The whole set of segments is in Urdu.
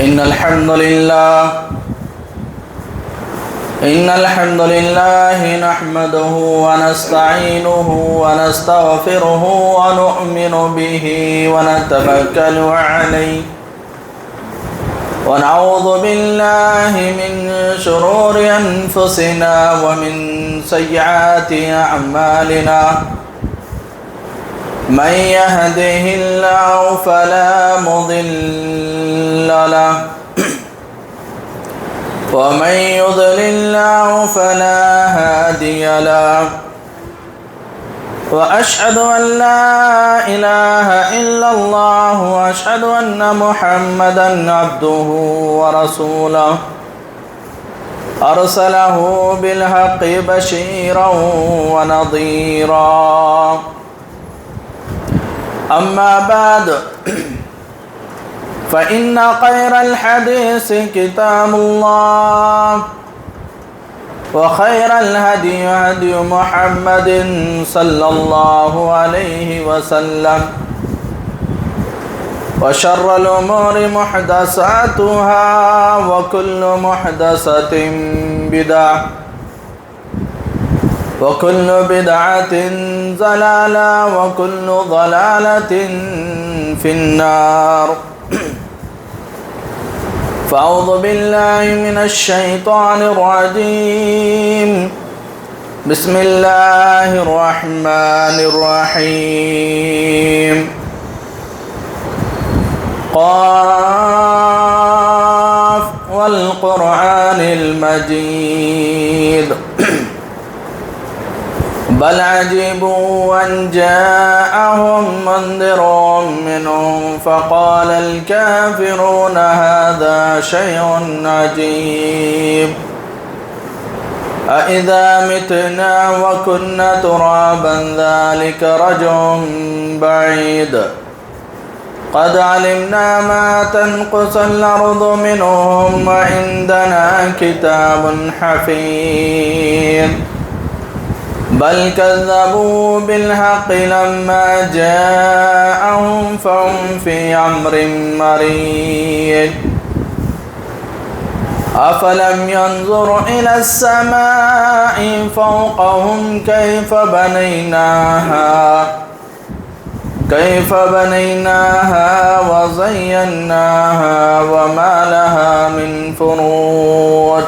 إن الحمد لله نحمده ونستعينه ونستغفره ونؤمن به ونتوكل عليه ونعوذ بالله من شرور أنفسنا ومن سيئات أعمالنا من يهده الله فلا مضل له ومن يضلل الله فلا هادي له وأشهد أن لا إله إلا الله وأشهد أن محمدا عبده ورسوله أرسله بالحق بشيرا ونظيرا أما بعد فإن خير الحديث كتاب الله وخير الهدي هدي محمد صلى الله عليه وسلم وشر الأمور محدثاتها وكل محدثة بدعة وكل بدعة ضلالة وكل ضلالة في النار فأعوذ بالله من الشيطان الرجيم بسم الله الرحمن الرحيم قاف والقرآن المجيد بل عجبوا أن جاءهم منذر منهم فقال الكافرون هذا شيء عجيب أإذا متنا وكنا ترابا ذلك رجع بعيد قد علمنا ما تنقص الأرض منهم وعندنا كتاب حفيظ بل كذبوا بالحق لما جاءهم فهم في أمر مريج أفلم ينظروا إلى السماء فوقهم كيف بنيناها وزيناها وما لها من فروج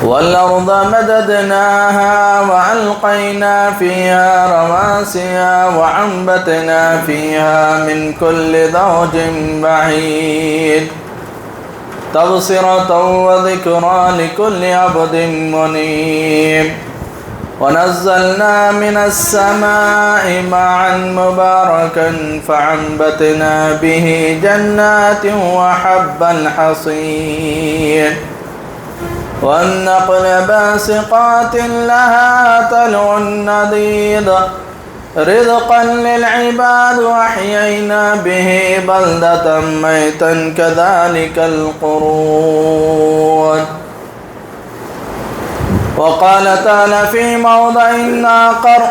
والأرض مددناها وألقينا فيها رواسي وأنبتنا فيها من كل زوج بعيد تبصرة وذكرى لكل عبد منيب ونزلنا من السماء ماء مباركا فأنبتنا به جنات وحب الحصيد والنخل باسقات لها طلع نضيد رزقا للعباد وأحيينا به بلدة ميتا كذلك الخروج وقال تعالى في موضع آخر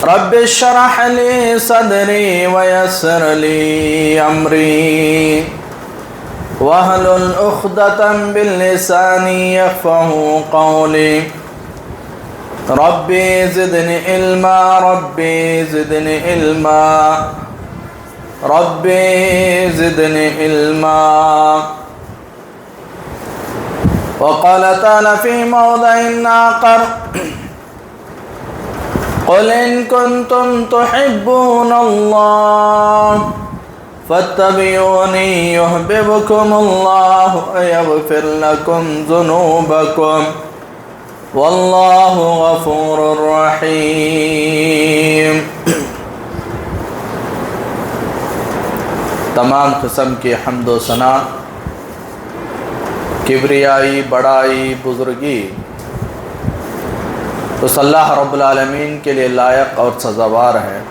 رب اشرح لي صدري ويسر لي أمري واحلل عقدة باللسان يفقهوا قولي ربي زدني علما ربي زدني علما ربي زدني علما وقال تعالى في موضع آخر قل إن كنتم تحبون الله فاتبعوني يحببكم الله ويغفر لكم ذنوبكم والله غفور رحيم تمام قسم کی حمد و ثنا کبریائی بڑائی بزرگی اس اللہ رب العالمین کے لیے لائق اور سزاوار ہے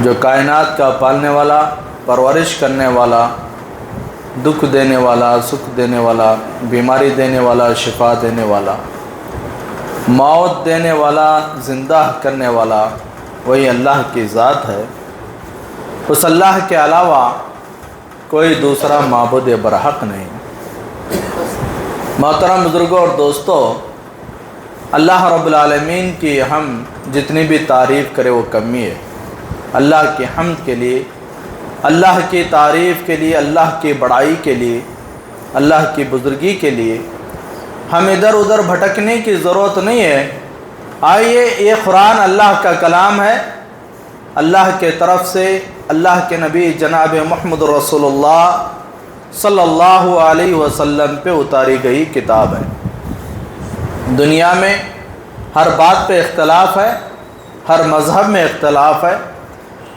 جو کائنات کا پالنے والا، پرورش کرنے والا، دکھ دینے والا، سکھ دینے والا، بیماری دینے والا، شفا دینے والا، موت دینے والا، زندہ کرنے والا وہی اللہ کی ذات ہے۔ اس اللہ کے علاوہ کوئی دوسرا معبود برحق نہیں۔ محترم بزرگوں اور دوستو، اللہ رب العالمین کی ہم جتنی بھی تعریف کرے وہ کمی ہے۔ اللہ کی حمد کے لیے، اللہ کی تعریف کے لیے، اللہ کی بڑائی کے لیے، اللہ کی بزرگی کے لیے ہم ادھر ادھر بھٹکنے کی ضرورت نہیں ہے۔ آئیے، یہ قرآن اللہ کا کلام ہے، اللہ کے طرف سے اللہ کے نبی جناب محمد رسول اللہ صلی اللہ علیہ وسلم پہ اتاری گئی کتاب ہے۔ دنیا میں ہر بات پہ اختلاف ہے، ہر مذہب میں اختلاف ہے،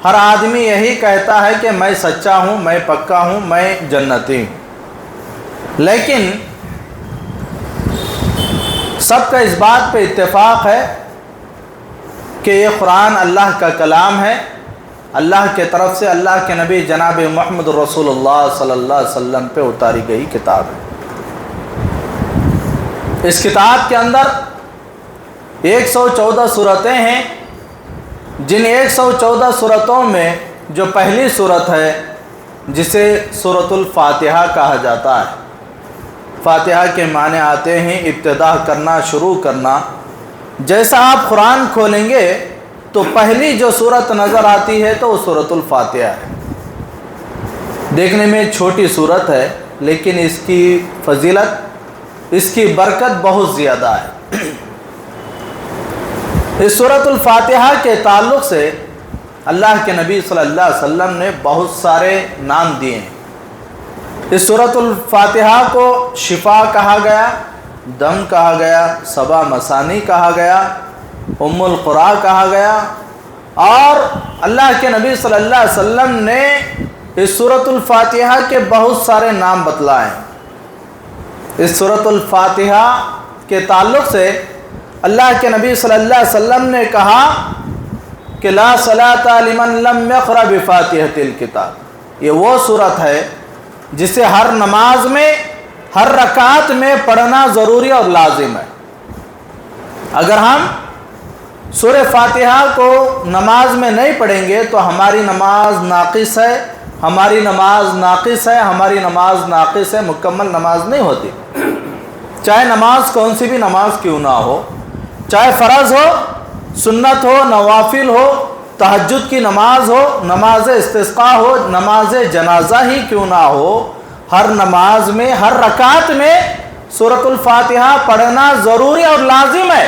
ہر آدمی یہی کہتا ہے کہ میں سچا ہوں، میں پکا ہوں، میں جنتی ہوں، لیکن سب کا اس بات پہ اتفاق ہے کہ یہ قرآن اللہ کا کلام ہے، اللہ کے طرف سے اللہ کے نبی جناب محمد رسول اللہ صلی اللہ علیہ وسلم پہ اتاری گئی کتاب ہے۔ اس کتاب کے اندر 114 صورتیں ہیں، جن 114 صورتوں میں جو پہلی صورت ہے جسے سورۃ الفاتحہ کہا جاتا ہے۔ فاتحہ کے معنی آتے ہیں ابتدا کرنا، شروع کرنا۔ جیسا آپ قرآن کھولیں گے تو پہلی جو صورت نظر آتی ہے تو وہ سورۃ الفاتحہ ہے۔ دیکھنے میں چھوٹی صورت ہے، لیکن اس کی فضیلت، اس کی برکت بہت زیادہ ہے۔ اس سورۃ الفاتحہ کے تعلق سے اللہ کے نبی صلی اللہ علیہ وسلم نے بہت سارے نام دیے ہیں۔ اس سورۃ الفاتحہ کو شفا کہا گیا، دم کہا گیا، سبع مثانی کہا گیا، ام القرآ کہا گیا، اور اللہ کے نبی صلی اللہ علیہ وسلم نے اس سورۃ الفاتحہ کے بہت سارے نام بتلائے ہیں۔ اس سورۃ الفاتحہ کے تعلق سے اللہ کے نبی صلی اللہ علیہ وسلم نے کہا کہ لا صلاۃ لمن لم یقرأ بفاتحۃ الکتاب، یہ وہ صورت ہے جسے ہر نماز میں، ہر رکعت میں پڑھنا ضروری اور لازم ہے۔ اگر ہم سورہ فاتحہ کو نماز میں نہیں پڑھیں گے تو ہماری نماز ناقص ہے، ہماری نماز ناقص ہے، ہماری نماز ناقص ہے، مکمل نماز نہیں ہوتی۔ چاہے نماز کون سی بھی نماز کیوں نہ ہو، چاہے فرض ہو، سنت ہو، نوافل ہو، تہجد کی نماز ہو، نماز استسقاء ہو، نماز جنازہ ہی کیوں نہ ہو، ہر نماز میں، ہر رکعت میں سورۃ الفاتحہ پڑھنا ضروری اور لازم ہے۔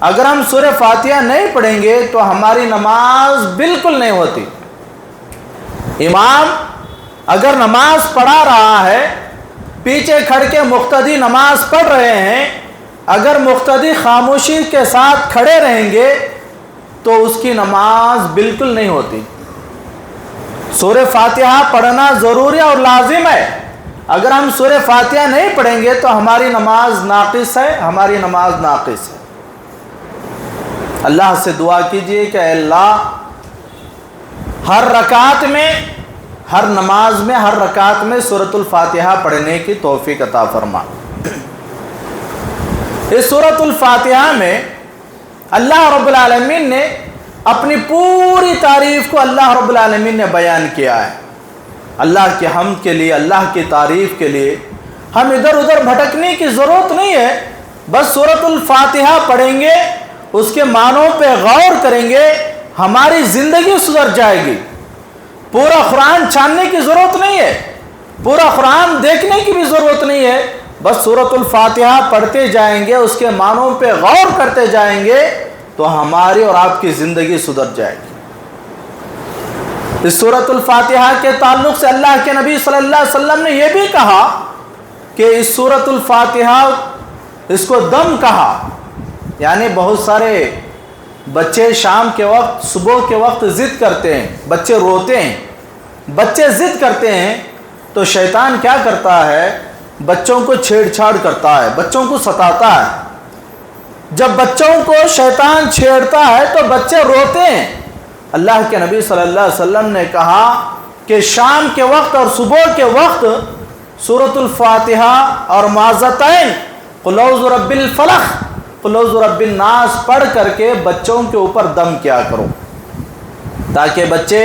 اگر ہم سورہ فاتحہ نہیں پڑھیں گے تو ہماری نماز بالکل نہیں ہوتی۔ امام اگر نماز پڑھا رہا ہے، پیچھے کھڑ کے مقتدی نماز پڑھ رہے ہیں، اگر مقتدی خاموشی کے ساتھ کھڑے رہیں گے تو اس کی نماز بالکل نہیں ہوتی۔ سورہ فاتحہ پڑھنا ضروری اور لازم ہے۔ اگر ہم سورہ فاتحہ نہیں پڑھیں گے تو ہماری نماز ناقص ہے، ہماری نماز ناقص ہے۔ اللہ سے دعا کیجئے کہ اے اللہ ہر رکعت میں، ہر نماز میں، ہر رکعت میں سورۃ الفاتحہ پڑھنے کی توفیق عطا فرما۔ اس سورۃ الفاتحہ میں اللہ رب العالمین نے اپنی پوری تعریف کو اللہ رب العالمین نے بیان کیا ہے۔ اللہ کے حمد کے لیے، اللہ کی تعریف کے لیے ہم ادھر ادھر بھٹکنے کی ضرورت نہیں ہے۔ بس سورۃ الفاتحہ پڑھیں گے، اس کے معنوں پہ غور کریں گے، ہماری زندگی سدھر جائے گی۔ پورا قرآن چھاننے کی ضرورت نہیں ہے، پورا قرآن دیکھنے کی بھی ضرورت نہیں ہے۔ بس سورۃ الفاتحہ پڑھتے جائیں گے، اس کے معنوں پہ غور کرتے جائیں گے تو ہماری اور آپ کی زندگی سدھر جائے گی۔ اس سورۃ الفاتحہ کے تعلق سے اللہ کے نبی صلی اللہ علیہ وسلم نے یہ بھی کہا کہ اس سورۃ الفاتحہ، اس کو دم کہا، یعنی بہت سارے بچے شام کے وقت، صبح کے وقت ضد کرتے ہیں، بچے روتے ہیں، بچے ضد کرتے ہیں تو شیطان کیا کرتا ہے، بچوں کو چھیڑ چھاڑ کرتا ہے، بچوں کو ستاتا ہے۔ جب بچوں کو شیطان چھیڑتا ہے تو بچے روتے ہیں۔ اللہ کے نبی صلی اللہ علیہ وسلم نے کہا کہ شام کے وقت اور صبح کے وقت سورۃ الفاتحہ اور معوذتین، قل اعوذ برب الفلق، قل اعوذ برب الناس پڑھ کر کے بچوں کے اوپر دم کیا کرو، تاکہ بچے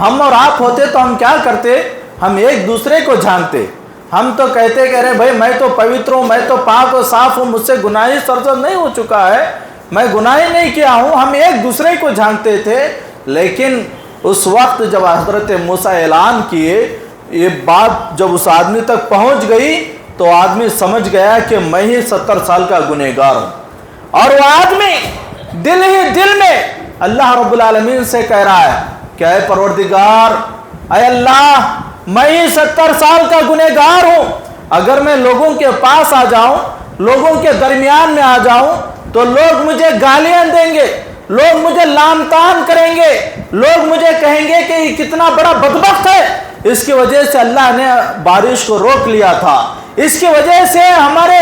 ہم اور آپ ہوتے تو ہم کیا کرتے؟ ہم ایک دوسرے کو جھانکتے. ہم تو کہتے کہ ارے بھائی میں تو پوتر ہوں، میں تو پاک و صاف ہوں، مجھ سے گناہی سرزد نہیں ہو چکا ہے، میں گناہی نہیں کیا ہوں. ہم ایک دوسرے کو جھانکتے تھے. لیکن اس وقت جب حضرت موسیٰ اعلان کیے، یہ بات جب اس آدمی تک پہنچ گئی تو آدمی سمجھ گیا کہ میں ہی 70 سال کا گنہگار ہوں. اور وہ آدمی دل ہی دل میں اللہ رب العالمین سے کہہ رہا ہے کہ اے پروردگار، اے اللہ، میں ہی 70 سال کا گنہگار ہوں. اگر میں لوگوں کے پاس آ جاؤں، لوگوں کے درمیان میں آ جاؤں تو لوگ مجھے گالیاں دیں گے، لوگ مجھے لعن طعن کریں گے، لوگ مجھے کہیں گے کہ یہ کتنا بڑا بدبخت ہے. اس کی وجہ سے اللہ نے بارش کو روک لیا تھا. اس کی وجہ سے ہمارے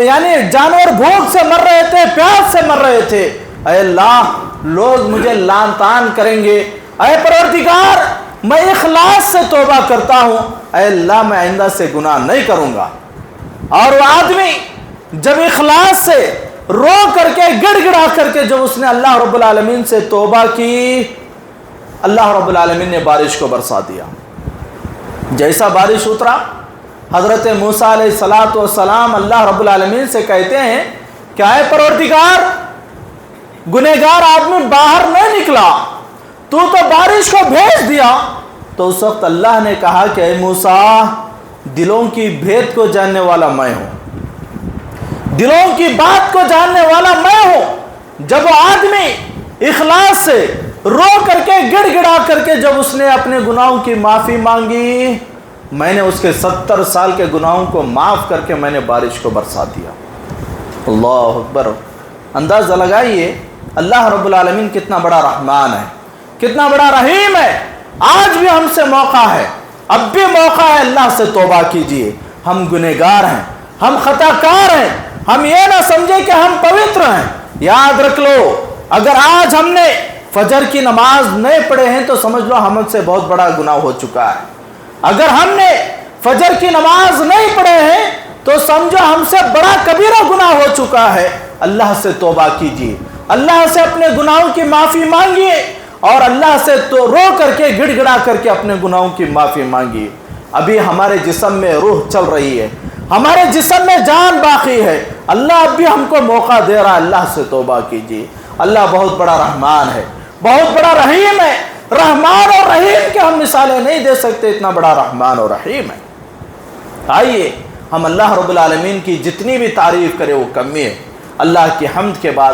یعنی جانور بھوک سے مر رہے تھے، پیاس سے مر رہے تھے. اے اللہ، لوگ مجھے لعن طعن کریں گے. اے پروردگار، میں اخلاص سے توبہ کرتا ہوں، اے اللہ میں آئندہ سے گناہ نہیں کروں گا. اور وہ آدمی جب اخلاص سے رو کر کے گڑ گڑا کر کے جب اس نے اللہ رب العالمین سے توبہ کی، اللہ رب العالمین نے بارش کو برسا دیا. جیسا بارش اترا، حضرت موسیٰ علیہ السلام اللہ رب العالمین سے کہتے ہیں کہ اے پروردگار، گنہگار آدمی باہر نہیں نکلا، تو بارش کو بھیج دیا. تو اس وقت اللہ نے کہا کہ اے موسیٰ، دلوں کی بھید کو جاننے والا میں ہوں، دلوں کی بات کو جاننے والا میں ہوں. جب وہ آدمی اخلاص سے رو کر کے گڑ گڑا کر کے جب اس نے اپنے گناہوں کی معافی مانگی، میں نے اس کے 70 سال کے گناہوں کو معاف کر کے میں نے بارش کو برسا دیا. اللہ اکبر. اندازہ لگائیے اللہ رب العالمین کتنا بڑا رحمان ہے، کتنا بڑا رحیم ہے. آج بھی ہم سے موقع ہے، اب بھی موقع ہے، اللہ سے توبہ کیجئے. ہم گنہگار ہیں، ہم خطا کار ہیں. ہم یہ نہ سمجھے کہ ہم پوتر ہیں. یاد رکھ لو، اگر آج ہم نے فجر کی نماز نہیں پڑھے ہیں تو سمجھ لو ہم سے بہت بڑا گناہ ہو چکا ہے. اگر ہم نے فجر کی نماز نہیں پڑھے ہیں تو سمجھو ہم سے بڑا کبیرہ گناہ ہو چکا ہے. اللہ سے توبہ کیجئے، اللہ سے اپنے گناہوں کی معافی مانگیے، اور اللہ سے تو رو کر کے گڑ گڑا کر کے اپنے گناہوں کی معافی مانگیے. ابھی ہمارے جسم میں روح چل رہی ہے، ہمارے جسم میں جان باقی ہے. اللہ اب بھی ہم کو موقع دے رہا ہے، اللہ سے توبہ کیجیے. اللہ بہت بڑا رحمان ہے، بہت بڑا رحیم ہے. رحمان اور رحیم کے ہم مثالیں نہیں دے سکتے، اتنا بڑا رحمان اور رحیم ہے. آئیے ہم اللہ رب العالمین کی جتنی بھی تعریف کرے وہ کمی ہے. اللہ کی حمد کے بعد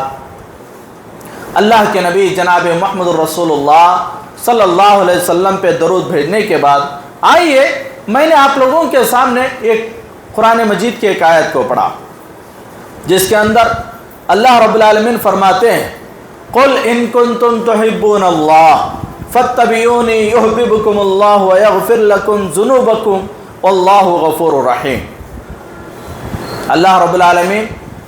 اللہ کے نبی جناب محمد الرسول اللہ صلی اللہ علیہ وسلم پہ درود بھیجنے کے بعد آئیے میں نے آپ لوگوں کے سامنے ایک قرآن مجید کی ایک آیت کو پڑھا، جس کے اندر اللہ رب العالمین فرماتے ہیں قُلْ إِن كُنْتُمْ تُحِبُّونَ اللَّهَ فَاتَّبِعُونِي يُحْبِبْكُمُ اللَّهُ وَيَغْفِرْ لَكُمْ ذُنُوبَكُمْ وَاللَّهُ غَفُورٌ رَحِيمٌ. اللہ رب العالمین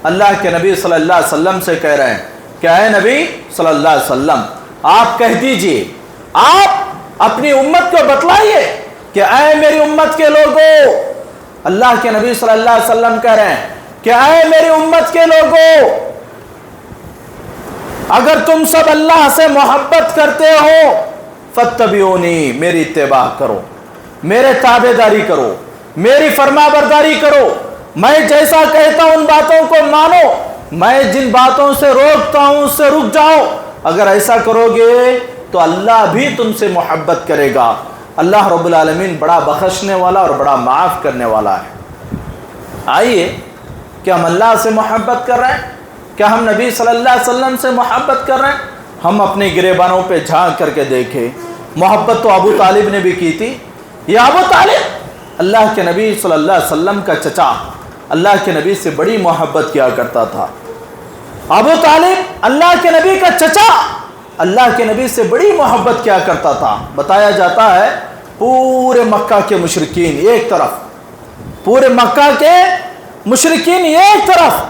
اللہ کے نبی صلی اللہ علیہ وسلم سے کہہ رہے ہیں کہ اے نبی صلی اللہ علیہ وسلم، آپ کہہ دیجئے، آپ اپنی امت کو بتلائیے کہ اے میری امت کے لوگوں. اللہ کے نبی صلی اللہ علیہ وسلم کہہ رہے ہیں کہ اے میری امت کے لوگوں، اگر تم سب اللہ سے محبت کرتے ہو فاتبعونی، میری اتباع کرو، میرے تابع داری کرو، میری فرما برداری کرو. میں جیسا کہتا ہوں ان باتوں کو مانو، میں جن باتوں سے روکتا ہوں اس سے رک جاؤ. اگر ایسا کرو گے تو اللہ بھی تم سے محبت کرے گا. اللہ رب العالمین بڑا بخشنے والا اور بڑا معاف کرنے والا ہے. آئیے کیا ہم اللہ سے محبت کر رہے ہیں؟ کیا ہم نبی صلی اللہ علیہ وسلم سے محبت کر رہے ہیں؟ ہم اپنے گریبانوں پہ جھانک کر کے دیکھیں. محبت تو ابو طالب نے بھی کی تھی. یہ ابو طالب اللہ کے نبی صلی اللہ علیہ وسلم کا چچا، اللہ کے نبی سے بڑی محبت کیا کرتا تھا. ابو طالب اللہ کے نبی کا چچا اللہ کے نبی سے بڑی محبت کیا کرتا تھا. بتایا جاتا ہے پورے مکہ کے مشرکین ایک طرف، پورے مکہ کے مشرکین ایک طرف،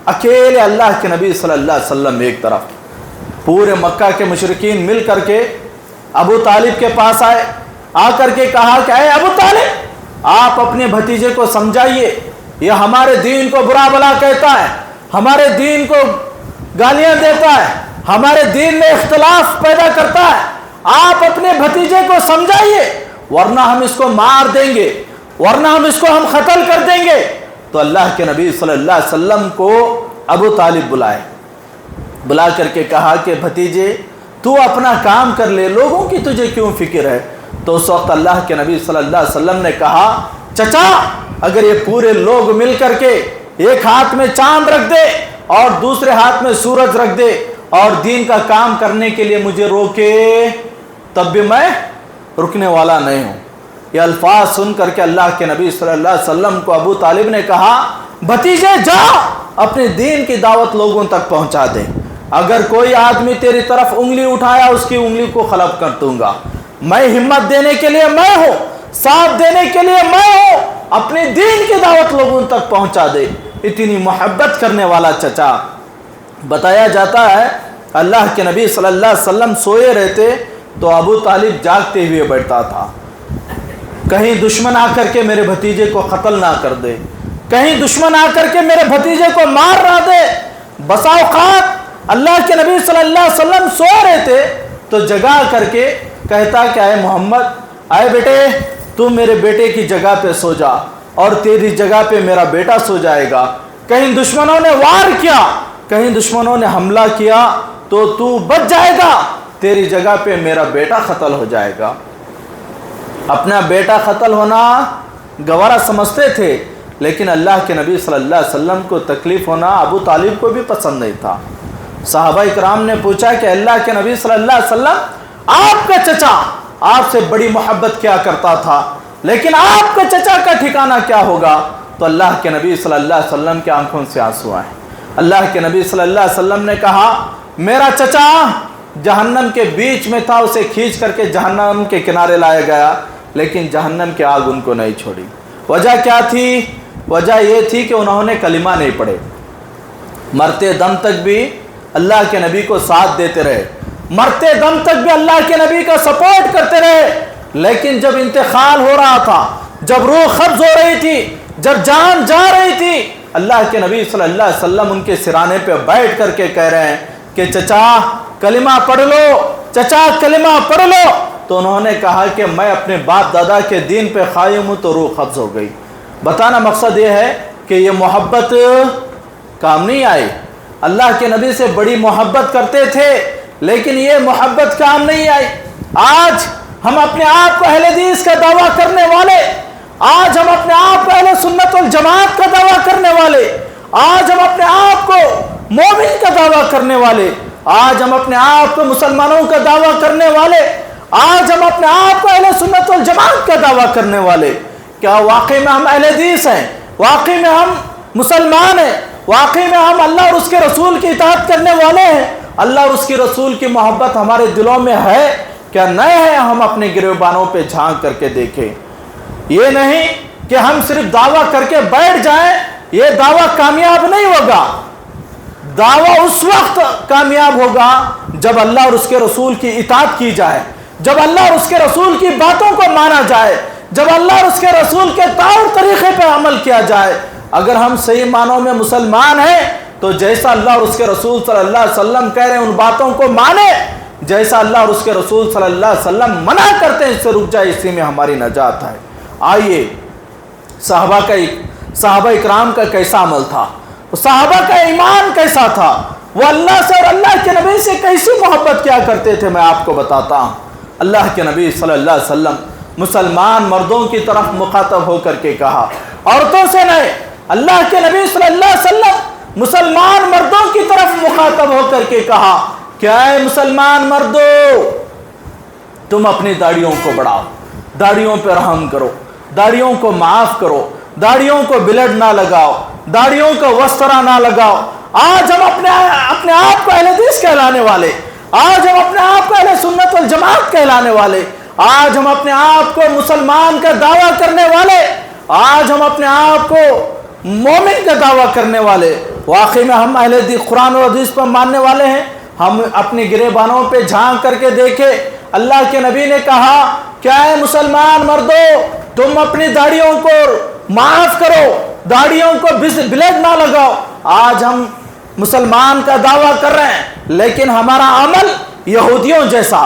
اکیلے اللہ کے نبی صلی اللہ علیہ وسلم ایک طرف. پورے مکہ کے مشرکین مل کر کے ابو طالب کے پاس آئے، آ کر کے کہا کہ اے ابو طالب، آپ اپنے بھتیجے کو سمجھائیے، یہ ہمارے دین کو برا بلا کہتا ہے، ہمارے دین کو گالیاں دیتا ہے، ہمارے دین میں اختلاف پیدا کرتا ہے. آپ اپنے بھتیجے کو سمجھائیے ورنہ ہم اس کو مار دیں گے، ورنہ ہم اس کو قتل کر دیں گے۔ تو اللہ کے نبی صلی اللہ علیہ وسلم کو ابو طالب بلا کر کے کہا کہ بھتیجے تو اپنا کام کر لے، لوگوں کی تجھے کیوں فکر ہے؟ تو اس وقت اللہ کے نبی صلی اللہ علیہ وسلم نے کہا چچا اگر یہ پورے لوگ مل کر کے ایک ہاتھ میں چاند رکھ دے اور دوسرے ہاتھ میں سورج رکھ دے اور دین کا کام کرنے کے لیے مجھے روکے تب بھی میں رکنے والا نہیں ہوں۔ یہ الفاظ سن کر کے اللہ کے نبی صلی اللہ علیہ وسلم کو ابو طالب نے کہا بھتیجے جا اپنے دین کی دعوت لوگوں تک پہنچا دے، اگر کوئی آدمی تیری طرف انگلی اٹھایا اس کی انگلی کو خلب کر دوں گا، میں ہمت دینے کے لیے میں ہوں، ساتھ دینے کے لیے میں ہوں، اپنے دین کی دعوت لوگوں تک پہنچا دے۔ اتنی محبت کرنے والا چچا۔ بتایا جاتا ہے اللہ کے نبی صلی اللہ علیہ وسلم سوئے رہتے تو ابو طالب جاگتے ہوئے بیٹھتا تھا، کہیں دشمن آ کر کے میرے بھتیجے کو قتل نہ کر دے، کہیں دشمن آ کر کے میرے بھتیجے کو مار نہ دے۔ بسا اوقات اللہ کے نبی صلی اللہ علیہ وسلم سو رہے تھے تو جگا کر کے کہتا کہ اے محمد، اے بیٹے تو میرے بیٹے کی جگہ پہ سو جا اور تیری جگہ پہ میرا بیٹا سو جائے گا، کہیں دشمنوں نے وار کیا، کہیں دشمنوں نے حملہ کیا تو بچ جائے گا، تیری جگہ پہ میرا بیٹا قتل ہو جائے گا۔ اپنا بیٹا قتل ہونا گوارا سمجھتے تھے، لیکن اللہ کے نبی صلی اللہ علیہ وسلم کو تکلیف ہونا ابو طالب کو بھی پسند نہیں تھا۔ صحابہ اکرام نے پوچھا کہ اللہ کے نبی صلی اللہ علیہ وسلم آپ کا چچا آپ سے بڑی محبت کیا کرتا تھا، لیکن آپ کا چچا کا ٹھکانہ کیا ہوگا؟ تو اللہ کے نبی صلی اللہ علیہ وسلم کی آنکھوں سے آنسو آئے۔ اللہ کے نبی صلی اللہ علیہ وسلم نے کہا میرا چچا جہنم کے بیچ میں تھا، اسے کھینچ کر کے جہنم کے کنارے لایا گیا، لیکن جہنم کی آگ ان کو نہیں چھوڑی۔ وجہ کیا تھی؟ وجہ یہ تھی کہ انہوں نے کلمہ نہیں پڑھے، مرتے دم تک بھی اللہ کے نبی کو ساتھ دیتے رہے، مرتے دم تک بھی اللہ کے نبی کا سپورٹ کرتے رہے، لیکن جب انتقال ہو رہا تھا، جب روح قبض ہو رہی تھی، جب جان جا رہی تھی، اللہ کے نبی صلی اللہ علیہ وسلم ان کے سرانے پہ بیٹھ کر کے کہہ رہے ہیں کہ چچا کلمہ پڑھ لو، چچا کلمہ پڑھ لو۔ تو انہوں نے کہا کہ میں اپنے باپ دادا کے دین پہ قائم ہوں، تو روح قبض ہو گئی۔ بتانا مقصد یہ ہے کہ یہ محبت کام نہیں آئی۔ اللہ کے نبی سے بڑی محبت کرتے تھے، لیکن یہ محبت کام نہیں آئی۔ آج ہم اپنے آپ کو اہل حدیث کا دعویٰ کرنے والے، آج ہم اپنے آپ کو اہل سنت والجماعت کا دعویٰ کرنے والے، آج ہم اپنے آپ کو مومن کا دعویٰ کرنے والے، آج ہم اپنے آپ کو مسلمانوں کا دعویٰ کرنے والے، آج ہم اپنے آپ کو اہل سنت والجماعت کا دعویٰ کرنے والے، کیا واقعی میں ہم اہل حدیث ہیں؟ واقعی میں ہم مسلمان ہیں؟ واقعی میں ہم اللہ اور اس کے رسول کی اطاعت کرنے والے ہیں؟ اللہ اور اس کے رسول کی محبت ہمارے دلوں میں ہے کیا نہیں ہے؟ ہم اپنے گریبانوں پہ جھانک کر کے دیکھیں۔ یہ نہیں کہ ہم صرف دعویٰ کر کے بیٹھ جائیں، یہ دعویٰ کامیاب نہیں ہوگا۔ دعویٰ اس وقت کامیاب ہوگا جب اللہ اور اس کے رسول کی اطاعت کی جائے، جب اللہ اور اس کے رسول کی باتوں کو مانا جائے، جب اللہ اور اس کے رسول کے طور طریقے پہ عمل کیا جائے۔ اگر ہم صحیح معنوں میں مسلمان ہیں تو جیسا اللہ اور اس کے رسول صلی اللہ علیہ وسلم کہہ رہے ہیں ان باتوں کو مانے، جیسا اللہ اور اس کے رسول صلی اللہ علیہ وسلم منع کرتے ہیں اس سے رک جائے، اسی میں ہماری نجات ہے۔ آئیے صحابہ اکرام کا کیسا عمل تھا، صحابہ کا ایمان کیسا تھا، وہ اللہ سے اور اللہ کے نبی سے کیسی محبت کیا کرتے تھے، میں آپ کو بتاتا ہوں۔ اللہ کے نبی صلی اللہ علیہ وسلم مسلمان مردوں کی طرف مخاطب ہو کر کے کہا، عورتوں سے نہیں۔ اللہ کے نبی صلی اللہ علیہ وسلم مسلمان مردوں کی طرف مخاطب ہو کر کے کہا کہ اے مسلمان مردو، تم اپنی داڑھیوں کو بڑھاؤ، داڑھیوں پہ رحم کرو، داڑھیوں کو معاف کرو، داڑھیوں کو بلیڈ نہ لگاؤ، داڑھیوں کو وسطرہ نہ لگاؤ۔ آج ہم اپنے آپ کو اہل حدیث کہلانے والے، آج ہم اپنے آپ کو اہل سنت والجماعت کہلانے والے، آج ہم اپنے آپ کو مسلمان کا دعویٰ کرنے والے، آج ہم اپنے آپ کو مومن کا دعویٰ کرنے والے، واقعی میں ہم اہل حدیث قرآن و حدیث پر ماننے والے ہیں؟ ہم اپنی گریبانوں پہ جھانک کر کے دیکھیں۔ اللہ کے نبی نے کہا کیا ہے مسلمان مردو، تم اپنی داڑھیوں کو معاف کرو، داڑھیوں کو بلیڈ نہ لگاؤ۔ آج ہم مسلمان کا دعویٰ کر رہے ہیں، لیکن ہمارا عمل یہودیوں جیسا،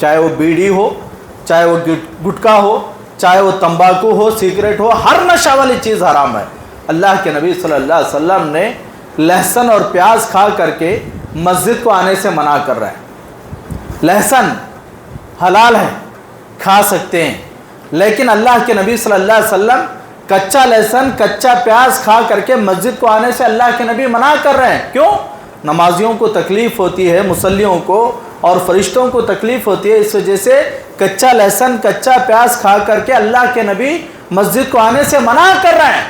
چاہے وہ بیڑی ہو، چاہے وہ گٹکا ہو، چاہے وہ تمباکو ہو، سگریٹ ہو، ہر نشہ والی چیز حرام ہے۔ اللہ کے نبی صلی اللہ علیہ وسلم نے لہسن اور پیاز کھا کر کے مسجد کو آنے سے منع کر رہے ہیں۔ لہسن حلال ہے، کھا سکتے ہیں، لیکن اللہ کے نبی صلی اللہ علیہ وسلم کچا لہسن، کچا پیاز کھا کر کے مسجد کو آنے سے اللہ کے نبی منع کر رہے ہیں۔ کیوں؟ نمازیوں کو تکلیف ہوتی ہے، مصلیوں کو اور فرشتوں کو تکلیف ہوتی ہے، اس وجہ سے کچا لہسن، کچا پیاز کھا کر کے اللہ کے نبی مسجد کو آنے سے منع کر رہے ہیں۔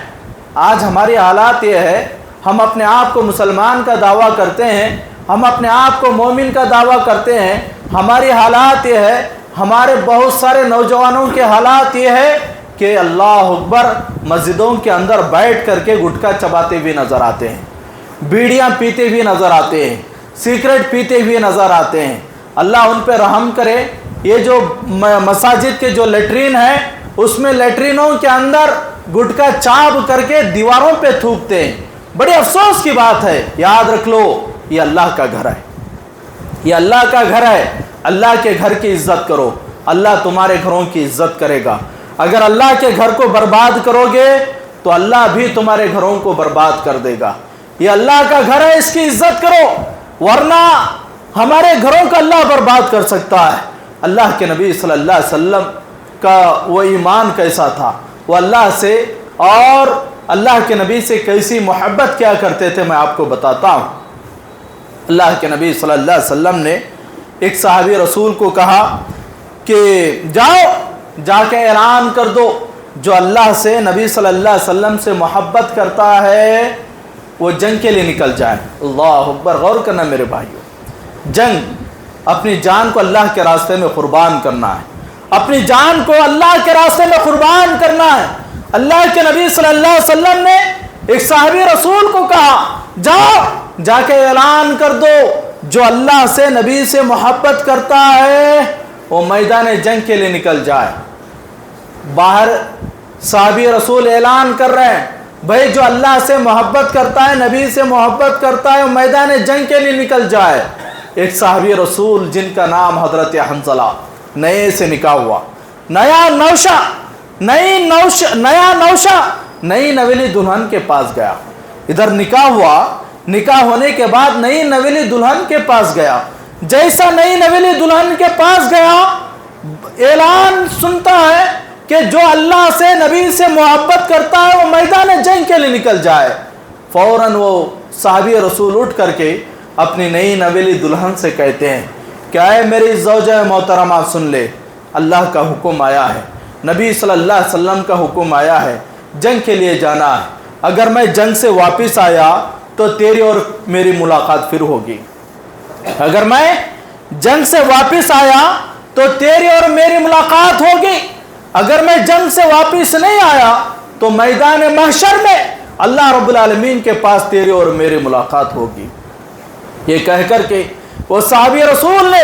آج ہماری حالات یہ ہے، ہم اپنے آپ کو مسلمان کا دعویٰ کرتے ہیں، ہم اپنے آپ کو مومن کا دعویٰ کرتے ہیں، ہماری حالات یہ ہے، ہمارے بہت سارے نوجوانوں کے حالات یہ ہے کہ اللہ اکبر مسجدوں کے اندر بیٹھ کر کے گٹکا چباتے ہوئے نظر آتے ہیں، بیڑیاں پیتے ہوئے نظر آتے ہیں، سگریٹ پیتے ہوئے نظر آتے ہیں۔ اللہ ان پہ رحم کرے۔ یہ جو مساجد کے جو لیٹرین ہے، اس میں لیٹرینوں کے اندر گٹکا چاپ کر کے دیواروں پہ تھوکتے ہیں۔ بڑے افسوس کی بات ہے۔ یاد رکھ لو، یہ اللہ کا گھر ہے، یہ اللہ کا گھر ہے۔ اللہ کے گھر کی عزت کرو، اللہ تمہارے گھروں کی عزت کرے گا۔ اگر اللہ کے گھر کو برباد کرو گے تو اللہ بھی تمہارے گھروں کو برباد کر دے گا۔ یہ اللہ کا گھر ہے، اس کی عزت کرو، ورنہ ہمارے گھروں کا اللہ برباد کر سکتا ہے۔ اللہ کے نبی صلی اللہ علیہ وسلم کا وہ ایمان کیسا تھا، وہ اللہ سے اور اللہ کے نبی سے کیسی محبت کیا کرتے تھے، میں آپ کو بتاتا ہوں۔ اللہ کے نبی صلی اللہ علیہ وسلم نے ایک صحابی رسول کو کہا کہ جا کے اعلان کر دو، جو اللہ سے، نبی صلی اللہ علیہ وسلم سے محبت کرتا ہے وہ جنگ کے لیے نکل جائے۔ اللہ اکبر، غور کرنا میرے بھائیو، جنگ، اپنی جان کو اللہ کے راستے میں قربان کرنا ہے، اپنی جان کو اللہ کے راستے میں قربان کرنا ہے۔ اللہ کے نبی صلی اللہ علیہ وسلم نے ایک صحابی رسول کو کہا جا کے اعلان کر دو، جو اللہ سے، نبی سے محبت کرتا ہے وہ میدان جنگ کے لیے نکل جائے۔ باہر صحابی رسول اعلان کر رہے ہیں، بھائی جو اللہ سے محبت کرتا ہے، نبی سے محبت کرتا ہے، وہ میدان جنگ کے لیے نکل جائے۔ ایک صحابی رسول جن کا نام حضرت حنظلہ، نئے سے نکاح ہوا، نیا نوشہ نئی نویلی دلہن کے پاس گیا۔ ادھر نکاح ہوا، نکاح ہونے کے بعد نئی نویلی دلہن کے پاس گیا۔ جیسا نئی نویلی دلہن کے پاس گیا، اعلان سنتا ہے کہ جو اللہ سے، نبی سے محبت کرتا ہے وہ میدان جنگ کے لیے نکل جائے۔ فوراً وہ صحابی رسول اٹھ کر کے اپنی نئی نویلی دلہن سے کہتے ہیں کہ اے میری زوجہ محترمہ، سن لے، اللہ کا حکم آیا ہے، نبی صلی اللہ علیہ وسلم کا حکم آیا ہے، جنگ کے لیے جانا ہے۔ اگر میں جنگ سے واپس آیا تو تیری اور میری ملاقات پھر ہوگی، اگر میں جنگ سے واپس آیا تو تیری اور میری ملاقات ہوگی، اگر میں جنگ سے واپس نہیں آیا تو میدان محشر میں اللہ رب العالمین کے پاس تیری اور میری ملاقات ہوگی۔ یہ کہہ کر کے وہ صحابی رسول نے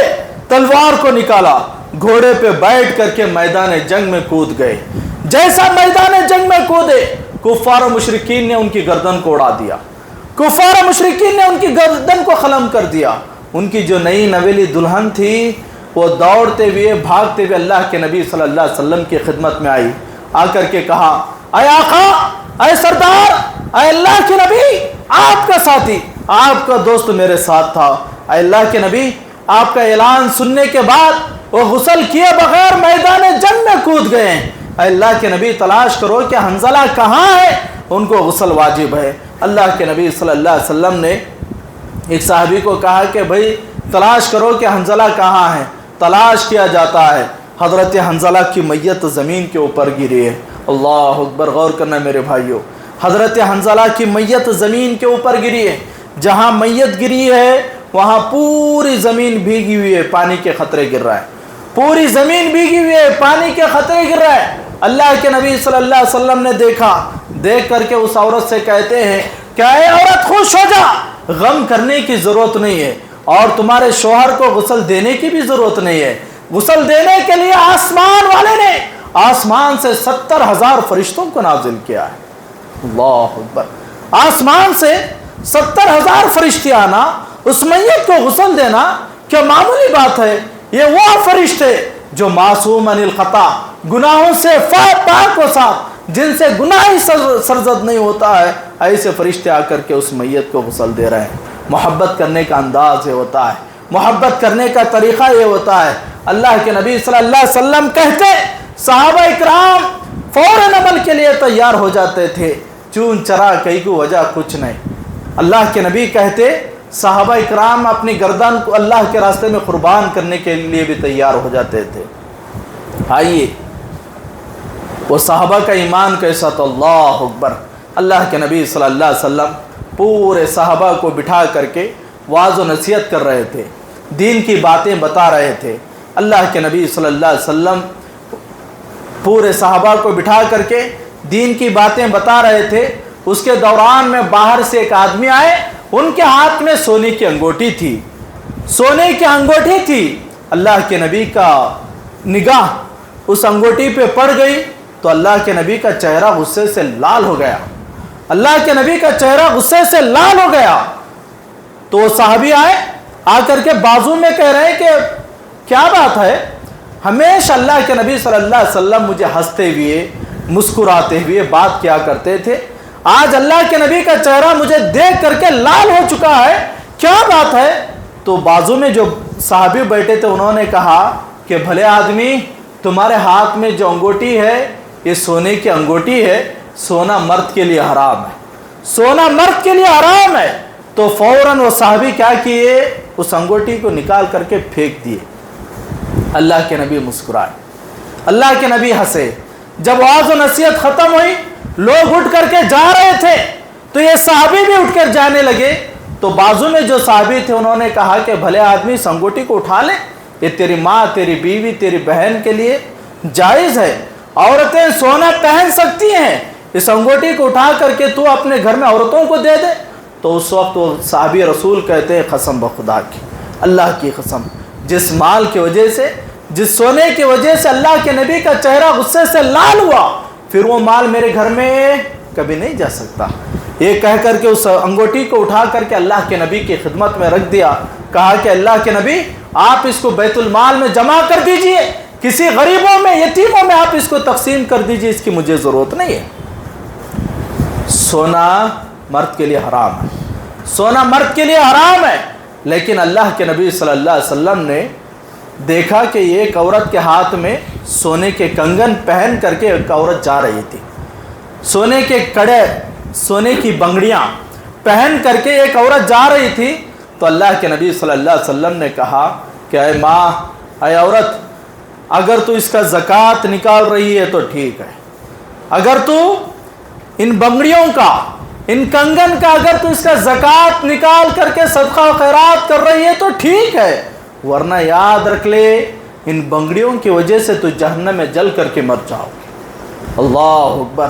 تلوار کو نکالا، گھوڑے پہ بیٹھ کر کے میدان جنگ میں کود گئے۔ جیسا میدان جنگ میں کودے، کفار و مشرکین نے ان کی گردن کو اڑا دیا، کفار و مشرکین نے ان کی گردن کو ختم کر دیا۔ ان کی جو نئی نویلی دلہن تھی وہ دوڑتے ہوئے، بھاگتے ہوئے اللہ کے نبی صلی اللہ علیہ وسلم کی خدمت میں آئی، آ کر کے کہا، اے آقا، اے سردار، اے اللہ کے نبی، آپ کا ساتھی، آپ کا دوست میرے ساتھ تھا، اے اللہ کے نبی، آپ کا اعلان سننے کے بعد وہ غسل کیے بغیر میدان جنگ میں کود گئے ہیں۔ اے اللہ کے نبی، تلاش کرو کہ حنظلہ کہاں ہے، ان کو غسل واجب ہے۔ اللہ کے نبی صلی اللہ علیہ وسلم نے ایک صحابی کو کہا کہ بھائی تلاش کرو کہ حنظلہ کہاں ہے۔ تلاش کیا جاتا ہے، حضرت حنظلہ کی میت زمین کے اوپر گری ہے۔ اللہ اکبر، غور کرنا میرے بھائیو، حضرت حنظلہ کی میت زمین کے اوپر گری ہے۔ جہاں میت گری ہے وہاں پوری زمین بھیگی ہوئی ہے، پانی کے خطرے گر رہا ہے، پوری زمین بھیگی ہوئی ہے، پانی کے خطرے گر رہا ہے۔ اللہ کے نبی صلی اللہ علیہ وسلم نے دیکھا، دیکھ کر کے اس عورت سے کہتے ہیں کہ اے عورت، خوش ہو جا، غم کرنے کی ضرورت نہیں ہے، اور تمہارے شوہر کو غسل دینے کی بھی ضرورت نہیں ہے۔ غسل دینے کے لیے آسمان والے نے آسمان سے 70,000 فرشتوں کو نازل کیا ہے۔ اللہ اکبر، آسمان سے 70,000 فرشتے آنا، اس میت کو غسل دینا کیا معمولی بات ہے؟ یہ وہ فرشتے جو معصوم عن الخطا، گناہوں سے پاک و صاف، جن سے گناہ ہی سرزد نہیں ہوتا ہے، ایسے فرشتے آ کر کے اس میت کو غسل دے رہے ہیں۔ محبت کرنے کا انداز یہ ہوتا ہے، محبت کرنے کا طریقہ یہ ہوتا ہے۔ اللہ کے نبی صلی اللہ علیہ وسلم کہتے، صحابہ اکرام فوراً عمل کے لیے تیار ہو جاتے تھے، چون چرا کئی کو وجہ کچھ نہیں۔ اللہ کے نبی کہتے، صحابہ اکرام اپنی گردن کو اللہ کے راستے میں قربان کرنے کے لیے بھی تیار ہو جاتے تھے۔ آئیے وہ صحابہ کا ایمان کیسا تو اللہ اکبر۔ اللہ کے نبی صلی اللہ علیہ وسلم پورے صحابہ کو بٹھا کر کے واعظ و نصیحت کر رہے تھے، دین کی باتیں بتا رہے تھے۔ اللہ کے نبی صلی اللہ علیہ وسلم پورے صحابہ کو بٹھا کر کے دین کی باتیں بتا رہے تھے۔ اس کے دوران میں باہر سے ایک آدمی آئے، ان کے ہاتھ میں سونے کی انگوٹھی تھی، سونے کی انگوٹھی تھی۔ اللہ کے نبی کا نگاہ اس انگوٹھی پہ پڑ گئی تو اللہ کے نبی کا چہرہ غصے سے لال ہو گیا، اللہ کے نبی کا چہرہ غصے سے لال ہو گیا۔ تو وہ صحابی آئے، آ کر کے بازو میں کہہ رہے ہیں کہ کیا بات ہے؟ ہمیشہ اللہ کے نبی صلی اللہ علیہ وسلم مجھے ہنستے ہوئے مسکراتے ہوئے بات کیا کرتے تھے، آج اللہ کے نبی کا چہرہ مجھے دیکھ کر کے لال ہو چکا ہے، کیا بات ہے؟ تو بازو میں جو صحابی بیٹھے تھے انہوں نے کہا کہ بھلے آدمی، تمہارے ہاتھ میں جو انگوٹھی ہے یہ سونے کی انگوٹھی ہے، سونا مرد کے لیے حرام ہے، سونا مرد کے لیے حرام ہے۔ تو فوراً وہ صحابی کیا کیے، اس انگوٹھی کو نکال کر کے پھینک دیے۔ اللہ کے نبی مسکرائے، اللہ کے نبی ہنسے۔ جب واعظ و نصیحت ختم ہوئی، لوگ اٹھ کر کے جا رہے تھے تو یہ صحابی بھی اٹھ کر جانے لگے۔ تو بازو میں جو صحابی تھے انہوں نے کہا کہ بھلے آدمی اس انگوٹھی کو اٹھا لے، یہ تیری ماں، تیری بیوی، تیری بہن کے لیے جائز ہے، عورتیں سونا پہن سکتی ہیں، اس انگوٹھی کو اٹھا کر کے تو اپنے گھر میں عورتوں کو دے دے۔ تو اس وقت وہ صحابی رسول کہتے ہیں قسم بخدا کی، اللہ کی قسم، جس مال کی وجہ سے، جس سونے کی وجہ سے اللہ کے نبی کا چہرہ غصے سے لال ہوا، پھر وہ مال میرے گھر میں کبھی نہیں جا سکتا۔ یہ کہہ کر کے اس انگوٹھی کو اٹھا کر کے اللہ کے نبی کی خدمت میں رکھ دیا، کہا کہ اللہ کے نبی آپ اس کو بیت المال میں جمع کر دیجئے، کسی غریبوں میں، یتیموں میں آپ اس کو تقسیم کر دیجئے، اس کی مجھے ضرورت نہیں ہے۔ سونا مرد کے لیے حرام ہے، سونا مرد کے لیے حرام ہے، لیکن اللہ کے نبی صلی اللہ علیہ وسلم نے دیکھا کہ ایک عورت کے ہاتھ میں سونے کے کنگن پہن کر کے ایک عورت جا رہی تھی، سونے کے کڑے، سونے کی بنگڑیاں پہن کر کے ایک عورت جا رہی تھی۔ تو اللہ کے نبی صلی اللہ علیہ وسلم نے کہا کہ اے ماں، اے عورت، اگر تو اس کا زکوٰۃ نکال رہی ہے تو ٹھیک ہے، اگر تو ان بنگڑیوں کا، ان کنگن کا اگر تو اس کا زکوٰۃ نکال کر کے صدقہ و خیرات کر رہی ہے تو ٹھیک ہے، ورنہ یاد رکھ لے ان بنگڑیوں کی وجہ سے تو جہنم میں جل کر کے مر جاؤ۔ اللہ اکبر،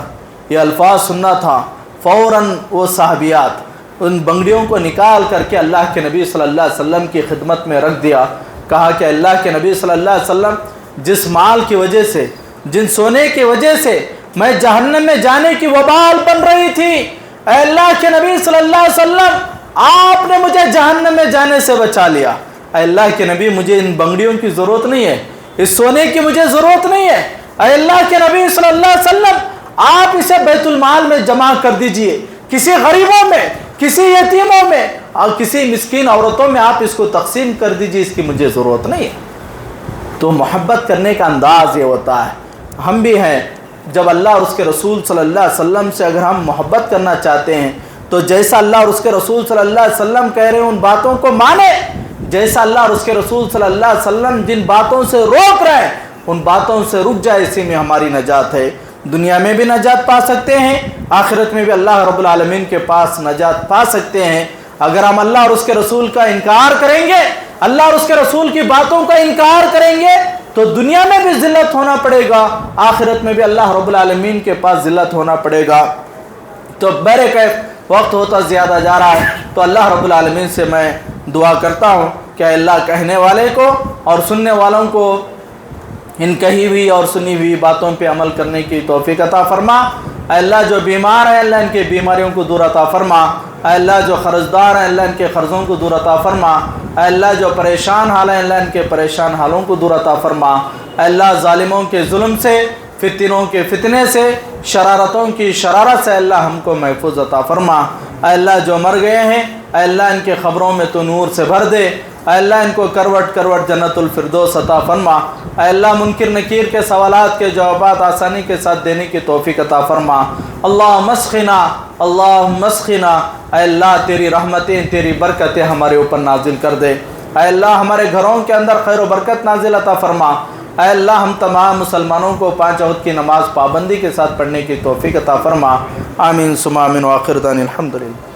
یہ الفاظ سننا تھا۔ فوراً وہ صحابیات ان بنگڑیوں کو نکال کر کے اللہ کے نبی صلی اللہ علیہ وسلم کی خدمت میں رکھ دیا، کہا کہ اللہ کے نبی صلی اللہ علیہ وسلم، جس مال کی وجہ سے، جن سونے کی وجہ سے میں جہنم میں جانے کی وبال بن رہی تھی، اے اللہ کے نبی صلی اللہ علیہ وسلم، آپ نے مجھے جہنم میں جانے سے بچا لیا۔ اے اللہ کے نبی، مجھے ان بنگڑیوں کی ضرورت نہیں ہے، اس سونے کی مجھے ضرورت نہیں ہے۔ اے اللہ کے نبی صلی اللہ علیہ وسلم، آپ اسے بیت المال میں جمع کر دیجئے، کسی غریبوں میں، کسی یتیموں میں اور کسی مسکین عورتوں میں آپ اس کو تقسیم کر دیجئے، اس کی مجھے ضرورت نہیں ہے۔ تو محبت کرنے کا انداز یہ ہوتا ہے۔ ہم بھی ہیں، جب اللہ اور اس کے رسول صلی اللہ علیہ وسلم سے اگر ہم محبت کرنا چاہتے ہیں تو جیسا اللہ اور اس کے رسول صلی اللہ علیہ وسلم کہہ رہے ہیں ان باتوں کو مانے، جیسا اللہ اور اس کے رسول صلی اللہ علیہ وسلم جن باتوں سے روک رہے ہیں ان باتوں سے رک جائے، اسی میں ہماری نجات ہے۔ دنیا میں بھی نجات پا سکتے ہیں، آخرت میں بھی اللہ رب العالمین کے پاس نجات پا سکتے ہیں۔ اگر ہم اللہ اور اس کے رسول کا انکار کریں گے، اللہ اور اس کے رسول کی باتوں کا انکار کریں گے تو دنیا میں بھی ذلت ہونا پڑے گا، آخرت میں بھی اللہ رب العالمین کے پاس ذلت ہونا پڑے گا۔ تو بہرکیف وقت ہوتا زیادہ جا رہا ہے، تو اللہ رب العالمین سے میں دعا کرتا ہوں کہ اللہ کہنے والے کو اور سننے والوں کو ان کہی ہوئی اور سنی ہوئی باتوں پہ عمل کرنے کی توفیق عطا فرما۔ اے اللہ جو بیمار ہیں اللہ ان کے بیماریوں کو دور عطا فرما، اے اللہ جو قرض دار ہیں اللہ ان کے قرضوں کو دور عطا فرما، اے اللہ جو پریشان حال ہیں اللہ ان کے پریشان حالوں کو دور عطا فرما۔ اے اللہ ظالموں کے ظلم سے، فتنوں کے فتنے سے، شرارتوں کی شرارت سے اللہ ہم کو محفوظ عطا فرما۔ اے اللہ جو مر گئے ہیں اے اللہ ان کے خبروں میں تو نور سے بھر دے۔ اے اللہ ان کو کروٹ کروٹ جنت الفردوس عطا فرما۔ اے اللہ منکر نکیر کے سوالات کے جوابات آسانی کے ساتھ دینے کی توفیق عطا فرما۔ اللہم اسقنا، اللہم اسقنا، اے اللہ تیری رحمتیں تیری برکتیں ہمارے اوپر نازل کر دے۔ اے اللہ ہمارے گھروں کے اندر خیر و برکت نازل عطا فرما۔ اے اللہ ہم تمام مسلمانوں کو 5 وقت کی نماز پابندی کے ساتھ پڑھنے کی توفیق عطا فرما۔ آمین ثم آمین وآخر دعوانا الحمدللہ۔